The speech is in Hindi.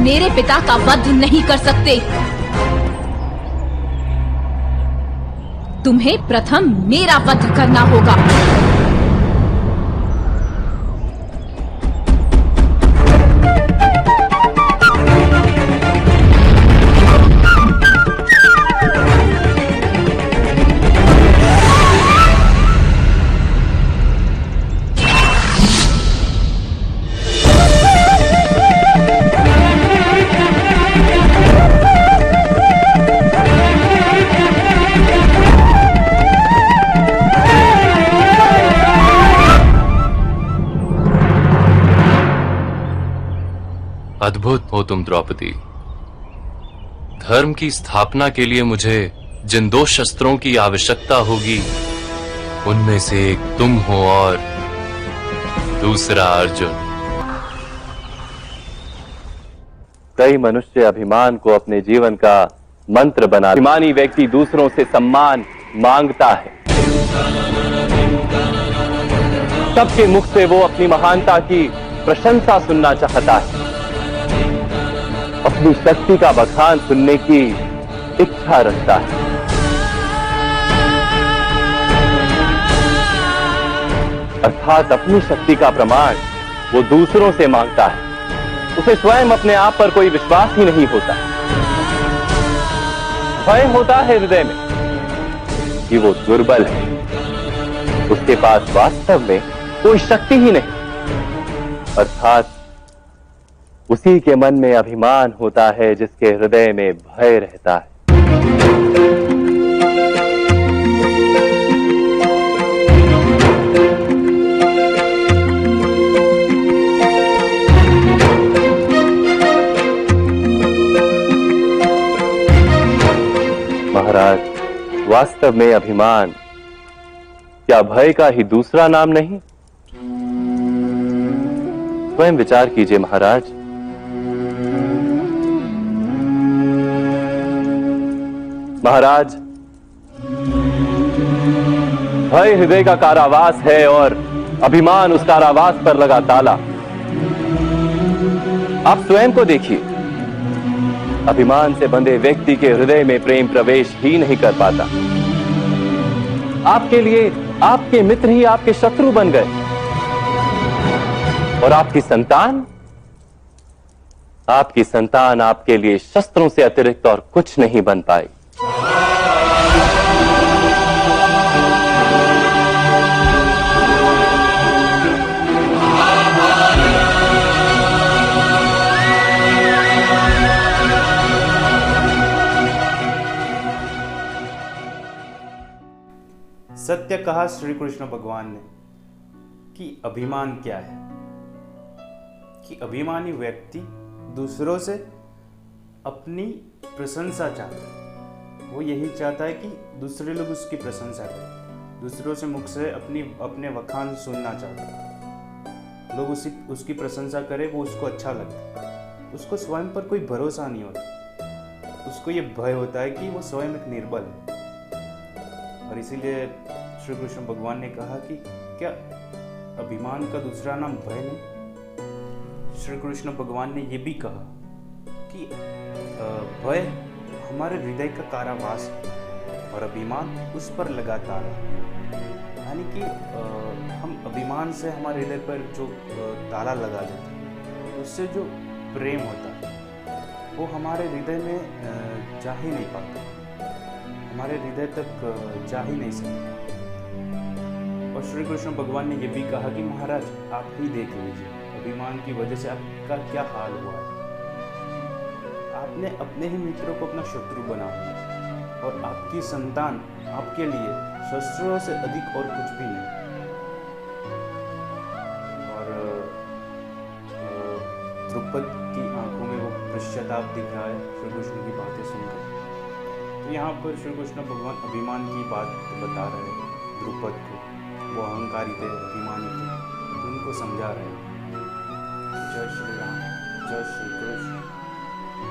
मेरे पिता का वध नहीं कर सकते। तुम्हें प्रथम मेरा वध करना होगा। अद्भुत हो तुम द्रौपदी। धर्म की स्थापना के लिए मुझे जिन 2 शस्त्रों की आवश्यकता होगी उनमें से एक तुम हो और दूसरा अर्जुन। कई मनुष्य अभिमान को अपने जीवन का मंत्र बना, अभिमानी व्यक्ति दूसरों से सम्मान मांगता है। सबके मुख से वो अपनी महानता की प्रशंसा सुनना चाहता है, अपनी शक्ति का बखान सुनने की इच्छा रखता है। अर्थात अपनी शक्ति का प्रमाण वो दूसरों से मांगता है। उसे स्वयं अपने आप पर कोई विश्वास ही नहीं होता। भय होता है हृदय में कि वो दुर्बल है, उसके पास वास्तव में कोई शक्ति ही नहीं। अर्थात उसी के मन में अभिमान होता है जिसके हृदय में भय रहता है। महाराज, वास्तव में अभिमान क्या भय का ही दूसरा नाम नहीं? स्वयं विचार कीजिए महाराज। महाराज, भय हृदय का कारावास है और अभिमान उस कारावास पर लगा ताला। आप स्वयं को देखिए, अभिमान से बंधे व्यक्ति के हृदय में प्रेम प्रवेश ही नहीं कर पाता। आपके लिए आपके मित्र ही आपके शत्रु बन गए और आपकी संतान आपके लिए शस्त्रों से अतिरिक्त और कुछ नहीं बन पाई। सत्य कहा श्री कृष्ण भगवान ने कि अभिमान क्या है, कि अभिमानी व्यक्ति दूसरों से अपनी प्रशंसा चाहता है। वो यही चाहता है कि दूसरे लोग उसकी प्रशंसा करें, दूसरों से मुख से अपने वखान सुनना चाहता है। लोग उसकी प्रशंसा करें, वो उसको अच्छा लगता है। उसको स्वयं पर कोई भरोसा नहीं होता। उसको ये भय होता है कि वो स्वयं एक निर्बल है। और इसीलिए श्री कृष्ण भगवान ने कहा कि क्या अभिमान का दूसरा नाम भय नहीं? श्री कृष्ण भगवान ने ये भी कहा कि भय हमारे हृदय का कारावास है और अभिमान उस पर लगा ताला। यानी कि हम अभिमान से हमारे हृदय पर जो ताला लगा देते हैं, उससे जो प्रेम होता है वो हमारे हृदय में जा ही नहीं पाता, हमारे हृदय तक जा ही नहीं सकता। और श्री कृष्ण भगवान ने यह भी कहा कि महाराज आप ही देख लीजिए, अभिमान की वजह से आपका क्या हाल हुआ है। आपने अपने ही मित्रों को अपना शत्रु बना लिया और आपकी संतान आपके लिए शस्त्रों से अधिक और कुछ भी नहीं। और द्रुपद की आंखों में वो पश्चाताप दिख रहा है श्री कृष्ण की बातें सुनकर। तो यहाँ पर श्री कृष्ण भगवान अभिमान की बात बता रहे हैं द्रुपद को। वो अहंकारी थे, अभिमानी थे, तो उनको समझा रहे हैं। जय श्री राम, जय श्री कृष्ण।